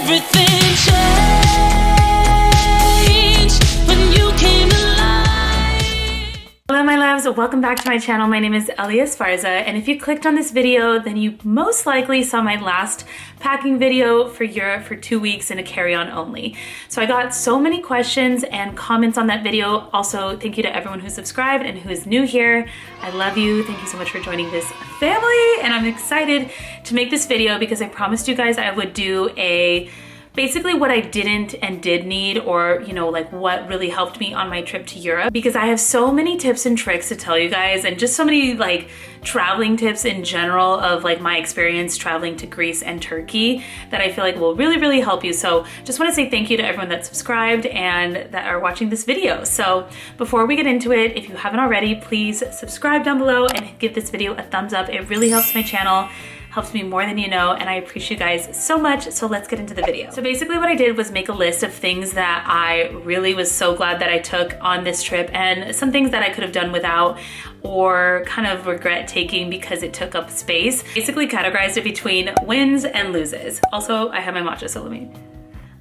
everything changed when you came alive. Hello my loves, welcome back to my channel. My name is Ellie Esparza, and if you clicked on this video, then you most likely saw my last packing video for Europe for 2 weeks in a carry-on only. So I got so many questions and comments on that video. Also, thank you to everyone who subscribed and who is new here. I love you. Thank you so much for joining this family, and I'm excited to make this video because I promised you guys I would do basically what I didn't and did need, or like what really helped me on my trip to Europe, because I have so many tips and tricks to tell you guys, and just so many like traveling tips in general of like my experience traveling to Greece and Turkey that I feel like will really help you. So just want to say thank you to everyone that subscribed and that are watching this video. So before we get into it, if you haven't already, please subscribe down below and give this video a thumbs up. It really helps my channel, helps me more than you know, and I appreciate you guys so much. So let's get into the video. So basically what I did was make a list of things that I really was so glad that I took on this trip, and some things that I could have done without or kind of regret taking because it took up space. Basically categorized it between wins and loses. Also, I have my matcha, so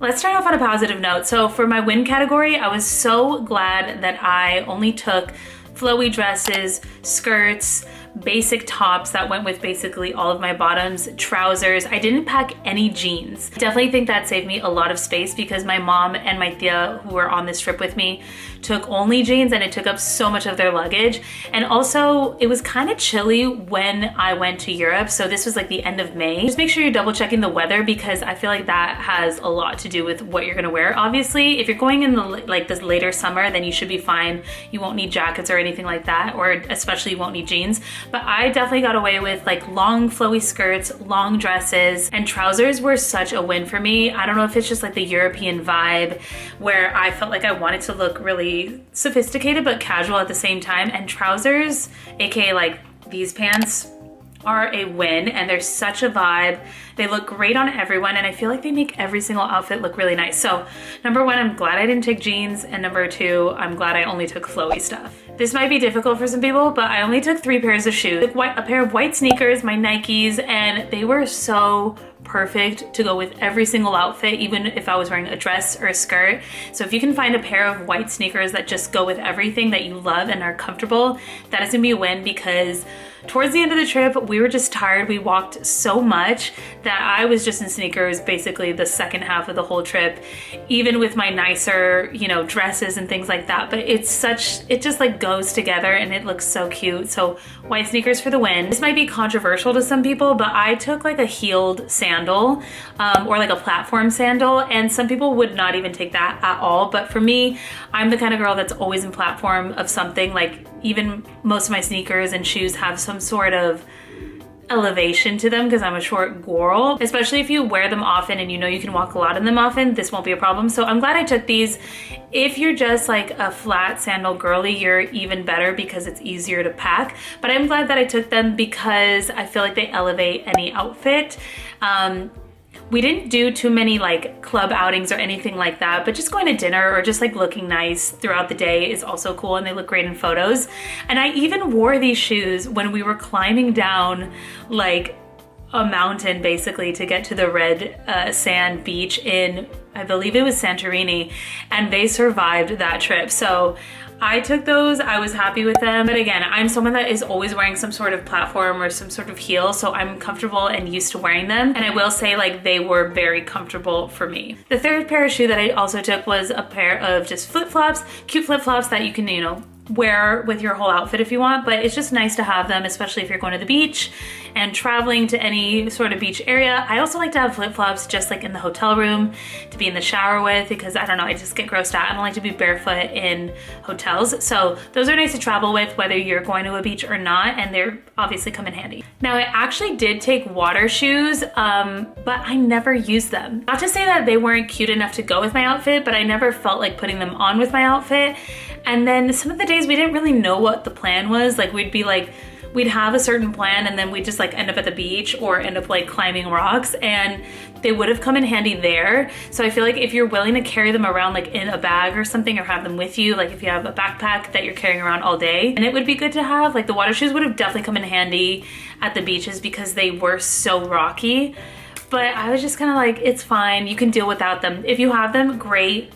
let's start off on a positive note. So for my win category, I was so glad that I only took flowy dresses, skirts, basic tops that went with basically all of my bottoms, trousers. I didn't pack any jeans. Definitely think that saved me a lot of space because my mom and my tia, who were on this trip with me, took only jeans, and it took up so much of their luggage. And also it was kind of chilly when I went to Europe, so this was like the end of May. Just make sure you're double checking the weather because I feel like that has a lot to do with what you're gonna wear. Obviously, if you're going in this later summer, then you should be fine. You won't need jackets or anything like that, or especially you won't need jeans. But I definitely got away with like long flowy skirts, long dresses, and trousers were such a win for me. I don't know if it's just like the European vibe where I felt like I wanted to look really sophisticated but casual at the same time, and trousers, aka like these pants, are a win, and they're such a vibe. They look great on everyone, and I feel like they make every single outfit look really nice. So number one, I'm glad I didn't take jeans, and number two, I'm glad I only took flowy stuff. This might be difficult for some people, but I only took 3 pairs of shoes. A pair of white sneakers, my Nikes, and they were so perfect to go with every single outfit, even if I was wearing a dress or a skirt. So if you can find a pair of white sneakers that just go with everything that you love and are comfortable, that is gonna be a win, because towards the end of the trip, we were just tired. We walked so much that I was just in sneakers basically the second half of the whole trip, even with my nicer, dresses and things like that. But it just like goes together and it looks so cute. So white sneakers for the win. This might be controversial to some people, but I took like a heeled sandal or like a platform sandal, and some people would not even take that at all. But for me, I'm the kind of girl that's always in platform of something. Like even most of my sneakers and shoes have some sort of elevation to them because I'm a short girl. Especially if you wear them often and you can walk a lot in them often, this won't be a problem. So I'm glad I took these. If you're just like a flat sandal girly, you're even better because it's easier to pack. But I'm glad that I took them because I feel like they elevate any outfit. We didn't do too many like club outings or anything like that, but just going to dinner or just like looking nice throughout the day is also cool, and they look great in photos. And I even wore these shoes when we were climbing down like a mountain basically to get to the red sand beach in, I believe it was Santorini, and they survived that trip. So I took those, I was happy with them. But again, I'm someone that is always wearing some sort of platform or some sort of heel, so I'm comfortable and used to wearing them. And I will say like they were very comfortable for me. The third pair of shoe that I also took was a pair of just flip-flops, cute flip-flops that you can, wear with your whole outfit if you want, but it's just nice to have them, especially if you're going to the beach and traveling to any sort of beach area. I also like to have flip-flops just like in the hotel room to be in the shower with, because I don't know, I just get grossed out. I don't like to be barefoot in hotels. So those are nice to travel with whether you're going to a beach or not, and they're obviously come in handy. Now I actually did take water shoes, but I never used them. Not to say that they weren't cute enough to go with my outfit, but I never felt like putting them on with my outfit. And then some of the days we didn't really know what the plan was. Like we'd have a certain plan and then we'd just like end up at the beach or end up like climbing rocks, and they would have come in handy there. So I feel like if you're willing to carry them around like in a bag or something, or have them with you, like if you have a backpack that you're carrying around all day, and it would be good to have, like the water shoes would have definitely come in handy at the beaches because they were so rocky. but I was just kind of like, it's fine. You can deal without them. If you have them, great.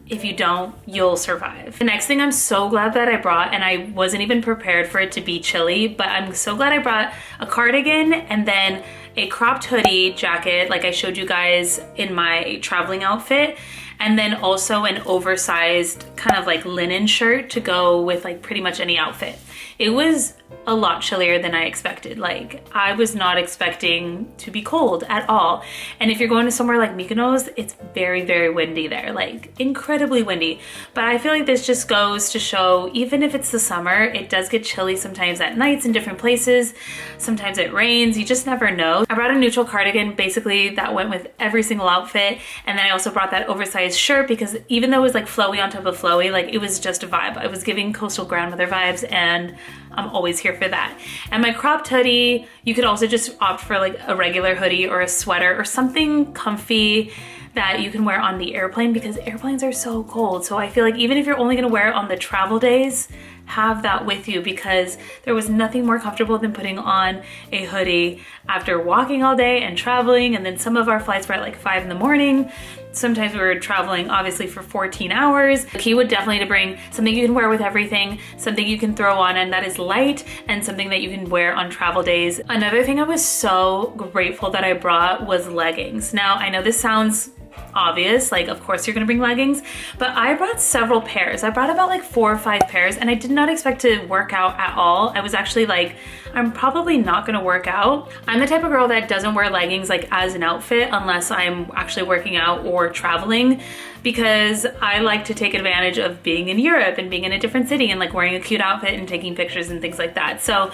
If you don't, you'll survive. The next thing I'm so glad that I brought, and I wasn't even prepared for it to be chilly, but I'm so glad I brought a cardigan and then a cropped hoodie jacket like I showed you guys in my traveling outfit, and then also an oversized kind of like linen shirt to go with like pretty much any outfit. It was a lot chillier than I expected. Like, I was not expecting to be cold at all. And if you're going to somewhere like Mykonos, it's very, very windy there, like incredibly windy. But I feel like this just goes to show, even if it's the summer, it does get chilly sometimes at nights in different places. Sometimes it rains, you just never know. I brought a neutral cardigan, basically that went with every single outfit. And then I also brought that oversized shirt because even though it was like flowy on top of flowy, like it was just a vibe. I was giving coastal grandmother vibes, and I'm always here for that. And my cropped hoodie, you could also just opt for like a regular hoodie or a sweater or something comfy that you can wear on the airplane, because airplanes are so cold. So I feel like even if you're only gonna wear it on the travel days, have that with you, because there was nothing more comfortable than putting on a hoodie after walking all day and traveling. And then some of our flights were at like 5 in the morning. Sometimes we were traveling obviously for 14 hours. The key would definitely to bring something you can wear with everything, something you can throw on and that is light, and something that you can wear on travel days. Another thing I was so grateful that I brought was leggings. Now, I know this sounds obvious, like of course you're gonna bring leggings, but I brought several pairs. I brought about like 4 or 5 pairs, and I did not expect to work out at all. I was actually like, I'm probably not gonna work out. I'm the type of girl that doesn't wear leggings like as an outfit unless I'm actually working out or traveling, because I like to take advantage of being in Europe and being in a different city and like wearing a cute outfit and taking pictures and things like that. So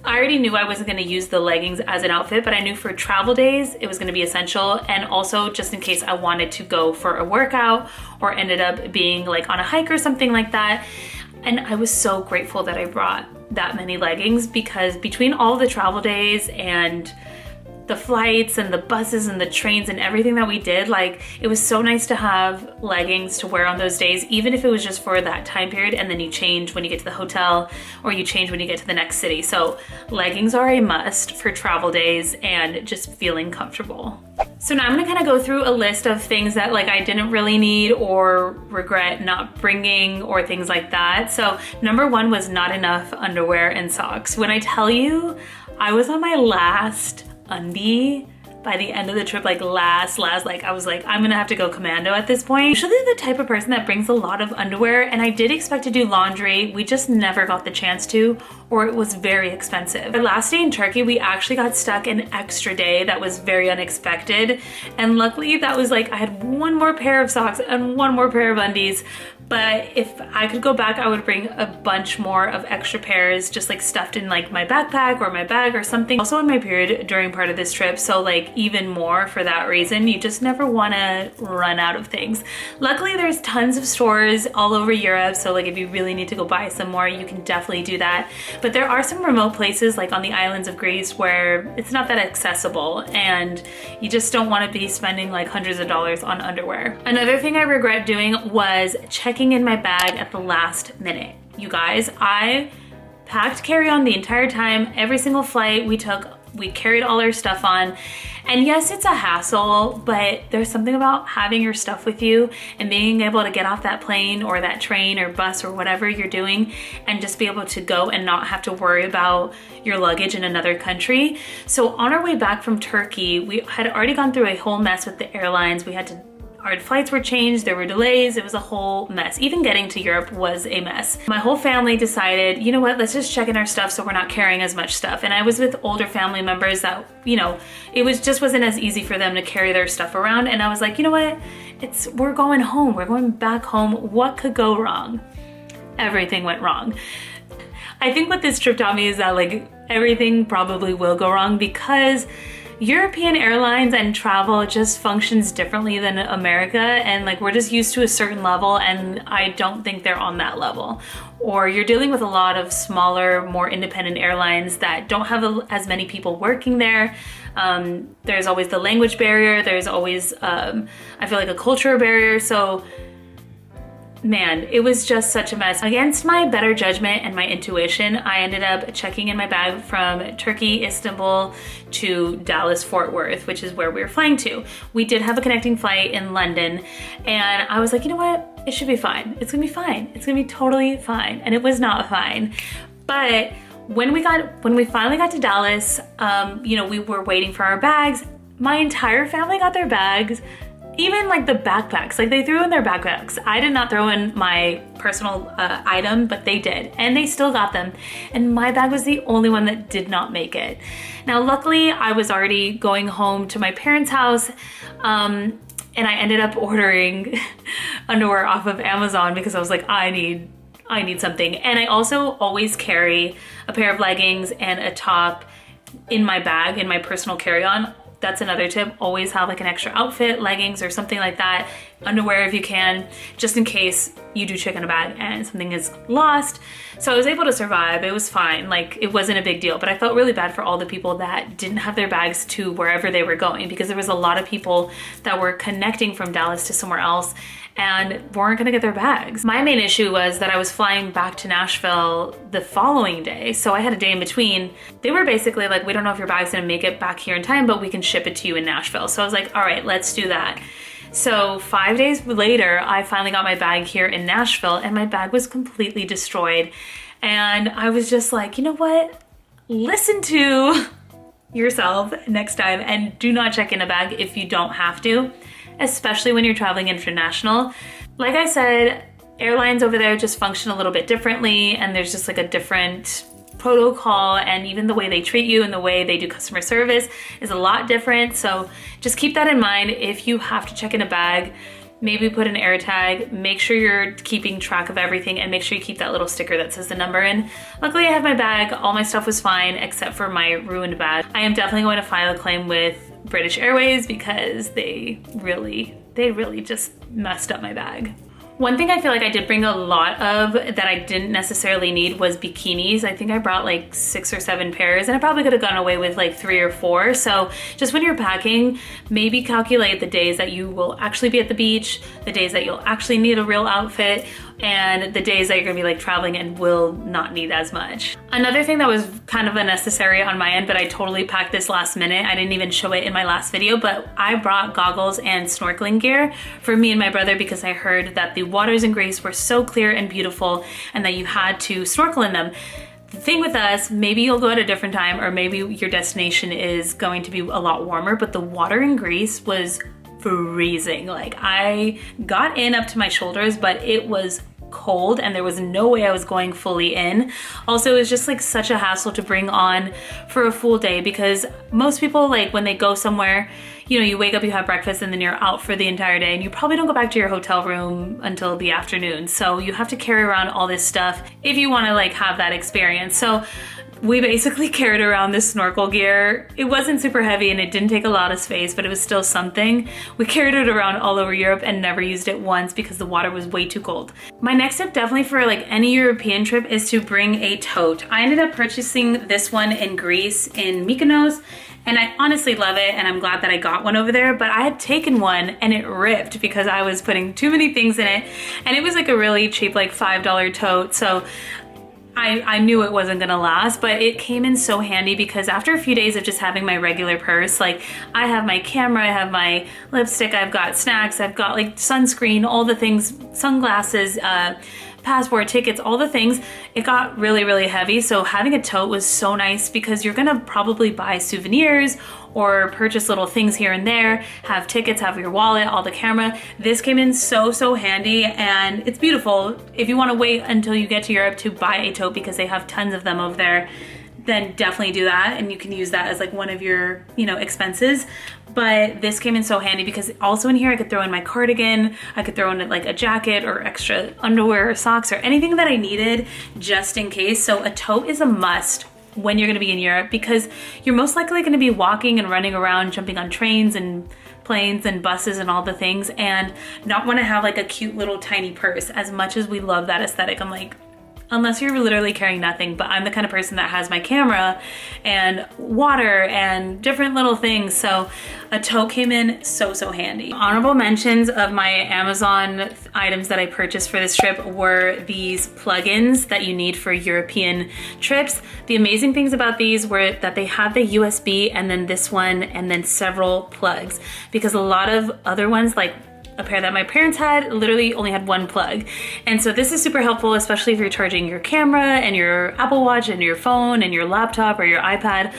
I already knew I wasn't gonna use the leggings as an outfit, but I knew for travel days it was gonna be essential, and also just in case I wanted to go for a workout or ended up being like on a hike or something like that. And I was so grateful that I brought that many leggings, because between all the travel days and the flights and the buses and the trains and everything that we did, like it was so nice to have leggings to wear on those days, even if it was just for that time period, and then you change when you get to the hotel or you change when you get to the next city. So leggings are a must for travel days and just feeling comfortable. So now I'm gonna kind of go through a list of things that like I didn't really need or regret not bringing or things like that. So number 1 was not enough underwear and socks. When I tell you I was on my last undie by the end of the trip, like last, like I was like, I'm gonna have to go commando at this point. Usually the type of person that brings a lot of underwear, and I did expect to do laundry. We just never got the chance to, or it was very expensive. Our last day in Turkey, we actually got stuck an extra day that was very unexpected. And luckily that was like, I had 1 more pair of socks and 1 more pair of undies. But if I could go back, I would bring a bunch more of extra pairs, just like stuffed in like my backpack or my bag or something. Also on my period during part of this trip, so like even more for that reason. You just never wanna run out of things. Luckily there's tons of stores all over Europe, so like if you really need to go buy some more, you can definitely do that. But there are some remote places like on the islands of Greece where it's not that accessible, and you just don't wanna be spending like hundreds of dollars on underwear. Another thing I regret doing was checking in my bag at the last minute. You guys, I packed carry-on the entire time. Every single flight we took, we carried all our stuff on. And yes, it's a hassle, but there's something about having your stuff with you and being able to get off that plane or that train or bus or whatever you're doing and just be able to go and not have to worry about your luggage in another country. So on our way back from Turkey, we had already gone through a whole mess with the airlines. Our flights were changed, there were delays, it was a whole mess. Even getting to Europe was a mess. My whole family decided, you know what, let's just check in our stuff so we're not carrying as much stuff. And I was with older family members that, you know, it wasn't as easy for them to carry their stuff around. And I was like, you know what, we're going home, we're going back home. What could go wrong? Everything went wrong. I think what this trip taught me is that like everything probably will go wrong, because European airlines and travel just functions differently than America, and like we're just used to a certain level, and I don't think they're on that level. Or you're dealing with a lot of smaller, more independent airlines that don't have as many people working there. There's always the language barrier, there's always, I feel like a cultural barrier. So man, it was just such a mess. Against my better judgment and my intuition, I ended up checking in my bag from Turkey, Istanbul to Dallas, Fort Worth, which is where we were flying to. We did have a connecting flight in London, and I was like, you know what? It should be fine. It's gonna be fine. It's gonna be totally fine. And it was not fine. But when we finally got to Dallas, you know, we were waiting for our bags. My entire family got their bags. Even like the backpacks, like they threw in their backpacks. I did not throw in my personal item, but they did, and they still got them. And my bag was the only one that did not make it. Now, luckily, I was already going home to my parents' house, and I ended up ordering underwear off of Amazon because I was like, I need something. And I also always carry a pair of leggings and a top in my bag, in my personal carry-on. That's another tip. Always have like an extra outfit, leggings or something like that, underwear if you can, just in case you do check in a bag and something is lost. So I was able to survive. It was fine. Like, it wasn't a big deal, but I felt really bad for all the people that didn't have their bags to wherever they were going, because there was a lot of people that were connecting from Dallas to somewhere else and weren't gonna get their bags. My main issue was that I was flying back to Nashville the following day, so I had a day in between. They were basically like, we don't know if your bag's gonna make it back here in time, but we can ship it to you in Nashville. So I was like, all right, let's do that. So 5 days later, I finally got my bag here in Nashville, and my bag was completely destroyed. And I was just like, you know what? Listen to yourself next time and do not check in a bag if you don't have to, especially when you're traveling international. Like I said, airlines over there just function a little bit differently, and there's just like a different protocol, and even the way they treat you and the way they do customer service is a lot different. So just keep that in mind. If you have to check in a bag, maybe put an air tag, make sure you're keeping track of everything, and make sure you keep that little sticker that says the number in. Luckily, I have my bag. All my stuff was fine except for my ruined bag. I am definitely going to file a claim with British Airways because they really just messed up my bag. One thing I feel like I did bring a lot of that I didn't necessarily need was bikinis. I think I brought like 6 or 7 pairs, and I probably could have gone away with like 3 or 4. So just when you're packing, maybe calculate the days that you will actually be at the beach, the days that you'll actually need a real outfit, and the days that you're gonna be like traveling and will not need as much. Another thing that was kind of unnecessary on my end, but I totally packed this last minute. I didn't even show it in my last video, but I brought goggles and snorkeling gear for me and my brother because I heard that the waters in Greece were so clear and beautiful and that you had to snorkel in them. The thing with us, maybe you'll go at a different time, or maybe your destination is going to be a lot warmer, but the water in Greece was freezing. Like, I got in up to my shoulders, but it was cold and there was no way I was going fully in. Also, it was just like such a hassle to bring on for a full day, because most people, like when they go somewhere, you know, you wake up, you have breakfast, and then you're out for the entire day, and you probably don't go back to your hotel room until the afternoon. So you have to carry around all this stuff if you want to like have that experience. So we basically carried around this snorkel gear. It wasn't super heavy and it didn't take a lot of space, but it was still something. We carried it around all over Europe and never used it once because the water was way too cold. My next tip definitely for like any European trip is to bring a tote. I ended up purchasing this one in Greece in Mykonos, and I honestly love it, and I'm glad that I got one over there, but I had taken one and it ripped because I was putting too many things in it, and it was like a really cheap, like $5 tote. So I knew it wasn't gonna last, but it came in so handy because after a few days of just having my regular purse, like I have my camera, I have my lipstick, I've got snacks, I've got like sunscreen, all the things, sunglasses, passport, tickets, all the things, it got really, really heavy. So having a tote was so nice because you're gonna probably buy souvenirs or purchase little things here and there, have tickets, have your wallet, all the camera. This came in so handy, and it's beautiful. If you wanna wait until you get to Europe to buy a tote because they have tons of them over there, then definitely do that, and you can use that as like one of your, you know, expenses. But this came in so handy because also in here I could throw in my cardigan, I could throw in like a jacket or extra underwear or socks or anything that I needed just in case. So a tote is a must when you're gonna be in Europe because you're most likely gonna be walking and running around, jumping on trains and planes and buses and all the things, and not wanna have like a cute little tiny purse. As much as we love that aesthetic, I'm like, unless you're literally carrying nothing. But I'm the kind of person that has my camera and water and different little things. So a tote came in so handy. Honorable mentions of my Amazon items that I purchased for this trip were these plugins that you need for European trips. The amazing things about these were that they have the USB and then this one and then several plugs, because a lot of other ones, like a pair that my parents had, literally only had one plug. And so this is super helpful, especially if you're charging your camera and your Apple Watch and your phone and your laptop or your iPad,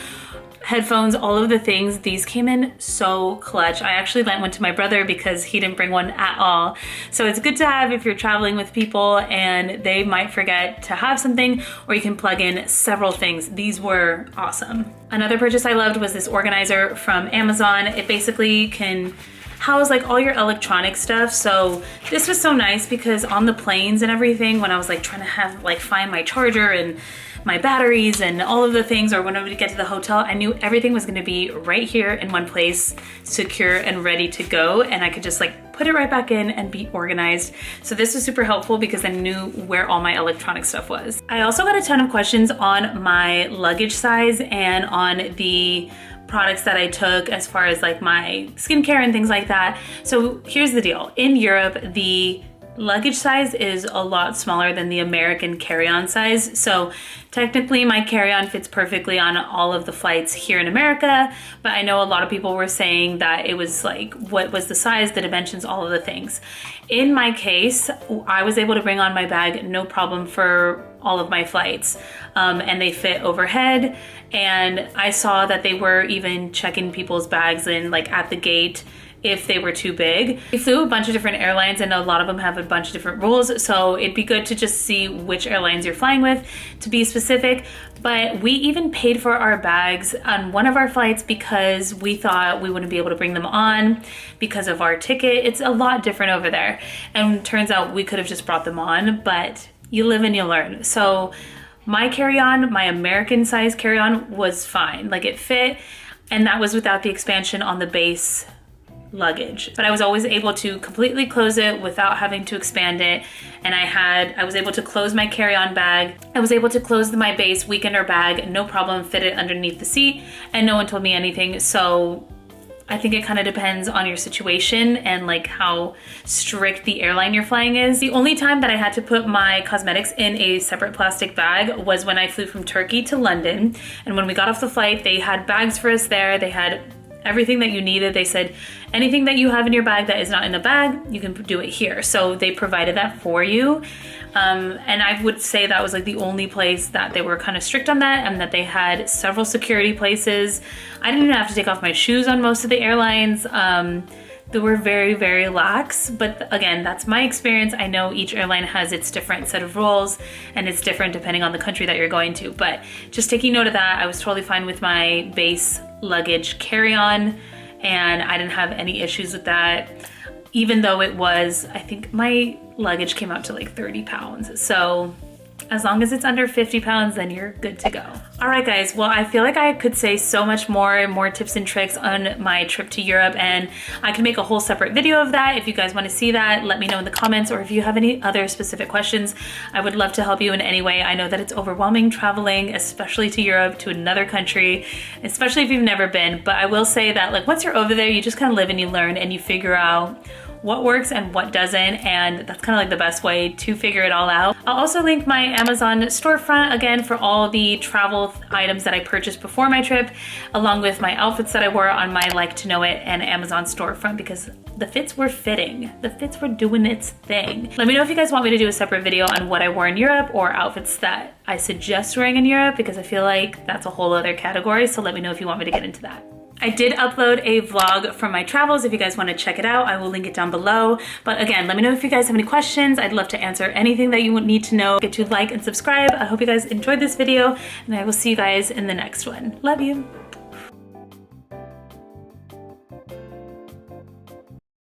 headphones, all of the things. These came in so clutch. I actually lent one to my brother because he didn't bring one at all. So it's good to have if you're traveling with people and they might forget to have something, or you can plug in several things. These were awesome. Another purchase I loved was this organizer from Amazon. It basically can house like all your electronic stuff. So this was so nice because on the planes and everything, when I was like trying to have like find my charger and my batteries and all of the things, or when I would get to the hotel, I knew everything was gonna be right here in one place, secure and ready to go. And I could just like put it right back in and be organized. So this was super helpful because I knew where all my electronic stuff was. I also got a ton of questions on my luggage size and on the products that I took as far as like my skincare and things like that. So here's the deal. In Europe, the luggage size is a lot smaller than the American carry-on size. So technically my carry-on fits perfectly on all of the flights here in America, but I know a lot of people were saying that it was like, what was the size, the dimensions, all of the things. In my case, I was able to bring on my bag no problem for all of my flights, and they fit overhead. And I saw that they were even checking people's bags in like at the gate if they were too big. We flew a bunch of different airlines and a lot of them have a bunch of different rules. So it'd be good to just see which airlines you're flying with to be specific. But we even paid for our bags on one of our flights because we thought we wouldn't be able to bring them on because of our ticket. It's a lot different over there. And turns out we could have just brought them on, but you live and you learn. So my carry-on, my American size carry-on was fine. Like it fit, and that was without the expansion on the base luggage. But I was always able to completely close it without having to expand it. And I was able to close my carry-on bag. I was able to close my base weekender bag, no problem, fit it underneath the seat, and no one told me anything. So I think it kind of depends on your situation and like how strict the airline you're flying is. The only time that I had to put my cosmetics in a separate plastic bag was when I flew from Turkey to London. And when we got off the flight, they had bags for us there. They had everything that you needed. They said, anything that you have in your bag that is not in a bag, you can do it here. So they provided that for you. And I would say that was like the only place that they were kind of strict on that, and that they had several security places. I didn't even have to take off my shoes on most of the airlines. They were very lax, but again, that's my experience. I know each airline has its different set of rules and it's different depending on the country that you're going to, but just taking note of that, I was totally fine with my base luggage carry-on and I didn't have any issues with that, even though it was, I think my luggage came out to like 30 pounds. So as long as it's under 50 pounds, then you're good to go. All right, guys. Well, I feel like I could say so much more tips and tricks on my trip to Europe, and I can make a whole separate video of that. If you guys want to see that, let me know in the comments, or if you have any other specific questions, I would love to help you in any way. I know that it's overwhelming traveling, especially to Europe, to another country, especially if you've never been. But I will say that like once you're over there, you just kind of live and you learn and you figure out what works and what doesn't, and that's kind of like the best way to figure it all out. I'll also link my Amazon storefront again for all the travel items that I purchased before my trip, along with my outfits that I wore on my Like to Know It and Amazon storefront, because the fits were fitting. The fits were doing its thing. Let me know if you guys want me to do a separate video on what I wore in Europe or outfits that I suggest wearing in Europe, because I feel like that's a whole other category. So let me know if you want me to get into that. I did upload a vlog from my travels. If you guys want to check it out, I will link it down below. But again, let me know if you guys have any questions. I'd love to answer anything that you would need to know. Get to like and subscribe. I hope you guys enjoyed this video, and I will see you guys in the next one. Love you.